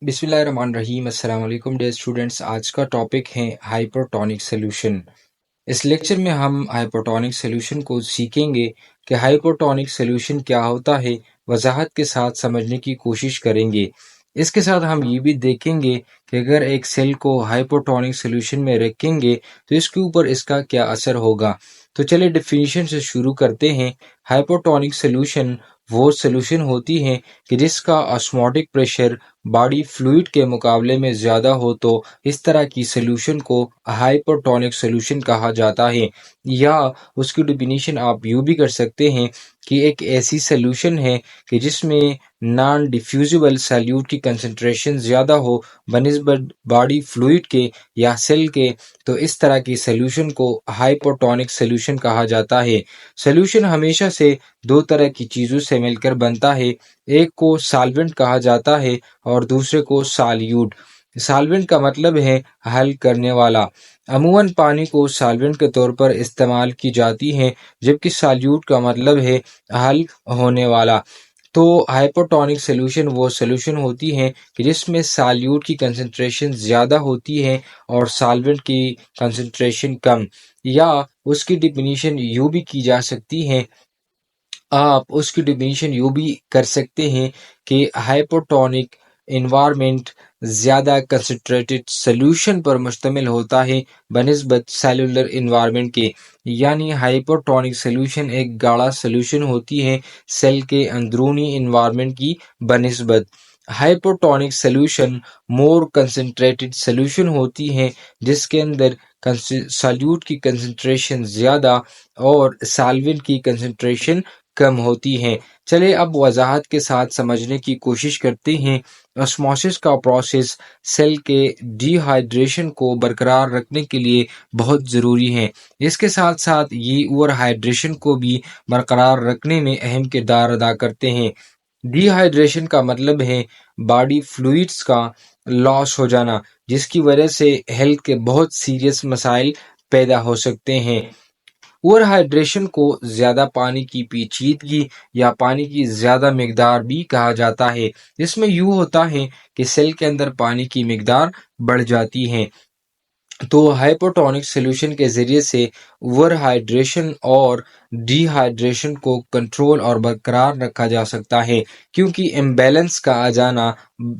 بسم اللہ الرحمن الرحیم۔ السلام علیکم ڈیئر اسٹوڈنٹس، آج کا ٹاپک ہے ہائپرٹونک سولوشن۔ اس لیکچر میں ہم ہائپرٹونک سولوشن کو سیکھیں گے کہ ہائپرٹونک سولوشن کیا ہوتا ہے، وضاحت کے ساتھ سمجھنے کی کوشش کریں گے۔ اس کے ساتھ ہم یہ بھی دیکھیں گے کہ اگر ایک سیل کو ہائپرٹونک سولوشن میں رکھیں گے تو اس کے اوپر اس کا کیا اثر ہوگا۔ تو چلے ڈیفینیشن سے شروع کرتے ہیں۔ ہائپرٹونک سولوشن وہ سولوشن ہوتی ہے کہ جس کا آسموٹک پریشر باڈی فلوئڈ کے مقابلے میں زیادہ ہو، تو اس طرح کی سولوشن کو ہائپرٹونک سولوشن کہا جاتا ہے۔ یا اس کی ڈیفینیشن آپ یوں بھی کر سکتے ہیں کہ ایک ایسی سولوشن ہے کہ جس میں نان ڈیفیوزیبل سالوٹ کی کنسنٹریشن زیادہ ہو بنسبت باڈی فلوئڈ کے یا سیل کے، تو اس طرح کی سولوشن کو ہائپرٹونک سولوشن کہا جاتا ہے۔ سولوشن ہمیشہ سے دو طرح کی چیزوں سے مل کر بنتا ہے، ایک کو سالوینٹ کہا جاتا ہے اور دوسرے کو سالیوٹ۔ سالوینٹ کا مطلب ہے حل کرنے والا۔ عموماً پانی کو سالوینٹ کے طور پر استعمال کی جاتی ہے، جبکہ سالیوٹ کا مطلب ہے حل ہونے والا۔ تو ہائپرٹونک سولوشن وہ سولوشن ہوتی ہے کہ جس میں سالیوٹ کی کنسنٹریشن زیادہ ہوتی ہے اور سالوینٹ کی کنسنٹریشن کم۔ یا اس کی ڈیفینیشن یوں بھی کی جا سکتی ہے، آپ اس کی ڈیفینیشن یوں بھی کر سکتے ہیں کہ ہائپرٹونک انوائرمنٹ زیادہ کنسنٹریٹڈ سولوشن پر مشتمل ہوتا ہے بنسبت سیلولر انوائرمنٹ کے۔ یعنی ہائپرٹونک سولوشن ایک گاڑھا سولوشن ہوتی ہے سیل کے اندرونی انوائرمنٹ کی بنسبت۔ ہائپرٹونک سولوشن مور کنسنٹریٹڈ سولوشن ہوتی ہے جس کے اندر سالوٹ کی کنسنٹریشن زیادہ اور سالوینٹ کی کنسنٹریشن کم ہوتی ہے۔ چلے اب وضاحت کے ساتھ سمجھنے کی کوشش کرتے ہیں۔ اسموسس کا پروسیس سیل کے ڈی ہائیڈریشن کو برقرار رکھنے کے لیے بہت ضروری ہے۔ اس کے ساتھ ساتھ یہ اوور ہائیڈریشن کو بھی برقرار رکھنے میں اہم کردار ادا کرتے ہیں۔ ڈی ہائیڈریشن کا مطلب ہے باڈی فلوئڈز کا لاس ہو جانا، جس کی وجہ سے ہیلتھ کے بہت سیریس مسائل پیدا ہو سکتے ہیں۔ اوور ہائیڈریشن کو زیادہ پانی کی پیچیدگی یا پانی کی زیادہ مقدار بھی کہا جاتا ہے۔ اس میں یوں ہوتا ہے کہ سیل کے اندر پانی کی مقدار بڑھ جاتی ہے۔ تو ہائپرٹونک سولوشن کے ذریعے سے اوور ہائیڈریشن اور ڈی ہائیڈریشن کو کنٹرول اور برقرار رکھا جا سکتا ہے، کیونکہ امبیلنس کا آ جانا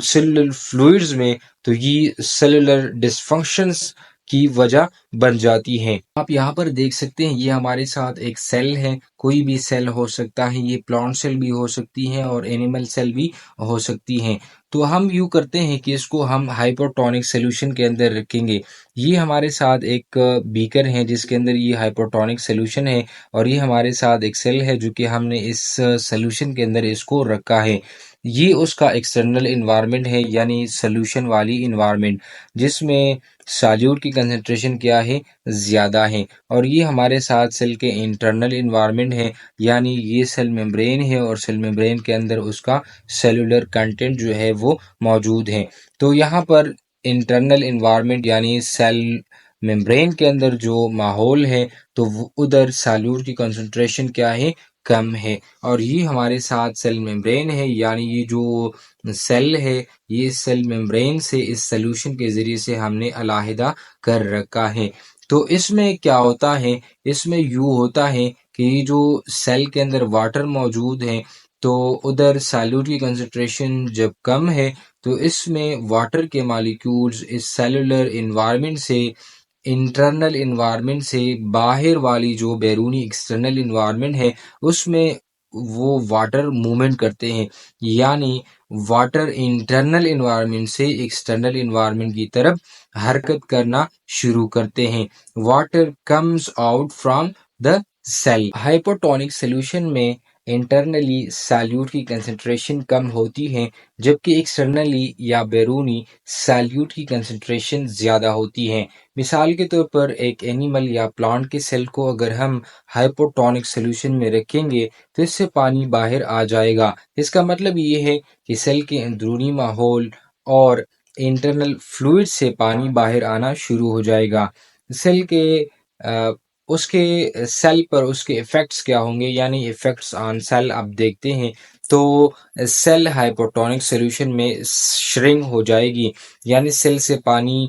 سیلولر فلوئڈز میں تو یہ سیلولر ڈسفنکشنز کی وجہ بن جاتی ہے۔ آپ یہاں پر دیکھ سکتے ہیں، یہ ہمارے ساتھ ایک سیل ہے، کوئی بھی سیل ہو سکتا ہے، یہ پلانٹ سیل بھی ہو سکتی ہے اور اینیمل سیل بھی ہو سکتی ہیں۔ تو ہم یوں کرتے ہیں کہ اس کو ہم ہائپرٹونک سولوشن کے اندر رکھیں گے۔ یہ ہمارے ساتھ ایک بیکر ہے جس کے اندر یہ ہائپرٹونک سولوشن ہے، اور یہ ہمارے ساتھ ایک سیل ہے جو کہ ہم نے اس سولوشن کے اندر اس کو رکھا ہے۔ یہ اس کا ایکسٹرنل انوائرمنٹ ہے، یعنی سولوشن والی انوائرمنٹ، جس میں سالیوٹ کی کنسنٹریشن کیا ہے، زیادہ ہے۔ اور یہ ہمارے ساتھ سیل کے انٹرنل انوائرمنٹ ہے، یعنی یہ سیل میمبرین ہے اور سیل میمبرین کے اندر اس کا سیلولر کنٹینٹ جو ہے وہ موجود ہے۔ تو یہاں پر انٹرنل انوائرمنٹ یعنی سیل میمبرین کے اندر جو ماحول ہے، تو ادھر سالوٹ کی کنسنٹریشن کیا ہے، کم ہے۔ اور یہ ہمارے ساتھ سیل میمبرین ہے، یعنی یہ جو سیل ہے، یہ سیل میمبرین سے اس سلوشن کے ذریعے سے ہم نے علیحدہ کر رکھا ہے۔ تو اس میں کیا ہوتا ہے، اس میں یوں ہوتا ہے کہ یہ جو سیل کے اندر واٹر موجود ہے، تو ادھر سالوٹ کی کنسنٹریشن جب کم ہے تو اس میں واٹر کے مالیکیولز اس سیلولر انوائرمنٹ سے، انٹرنل انوائرمنٹ سے باہر والی جو بیرونی ایکسٹرنل انوائرمنٹ ہے، اس میں وہ واٹر موومنٹ کرتے ہیں، یعنی واٹر انٹرنل انوائرمنٹ سے ایکسٹرنل انوائرمنٹ کی طرف حرکت کرنا شروع کرتے ہیں۔ Water comes out from the cell. Hypertonic solution میں انٹرنلی سالوٹ کی کنسنٹریشن کم ہوتی ہے، جبکہ ایکسٹرنلی یا بیرونی سالوٹ کی کنسنٹریشن زیادہ ہوتی ہے۔ مثال کے طور پر ایک اینیمل یا پلانٹ کے سیل کو اگر ہم ہائپرٹونک سولوشن میں رکھیں گے تو اس سے پانی باہر آ جائے گا۔ اس کا مطلب یہ ہے کہ سیل کے اندرونی ماحول اور انٹرنل فلوئڈ سے پانی باہر آنا شروع ہو جائے گا۔ سیل کے اس کے سیل پر اس کے ایفیکٹس کیا ہوں گے، یعنی ایفیکٹس آن سیل آپ دیکھتے ہیں تو سیل ہائپوٹونک سولوشن میں شرنک ہو جائے گی، یعنی سیل سے پانی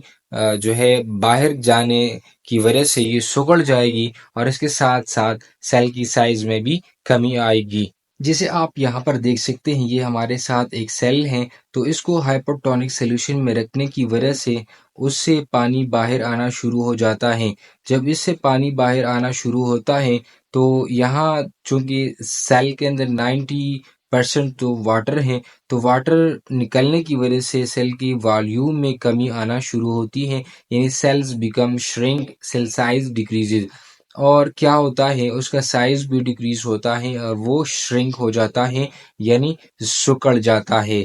جو ہے باہر جانے کی وجہ سے یہ سکڑ جائے گی، اور اس کے ساتھ ساتھ سیل کی سائز میں بھی کمی آئے گی۔ جسے آپ یہاں پر دیکھ سکتے ہیں، یہ ہمارے ساتھ ایک سیل ہے، تو اس کو ہائپوٹونک سولوشن میں رکھنے کی وجہ سے اس سے پانی باہر آنا شروع ہو جاتا ہے۔ جب اس سے پانی باہر آنا شروع ہوتا ہے تو یہاں چونکہ سیل کے اندر 90% تو واٹر ہے، تو واٹر نکلنے کی وجہ سے سیل کی والیوم میں کمی آنا شروع ہوتی ہے، یعنی cells become shrink, cell size decreases, اور کیا ہوتا ہے اس کا سائز بھی ڈیکریز ہوتا ہے اور وہ شرنک ہو جاتا ہے، یعنی سکڑ جاتا ہے۔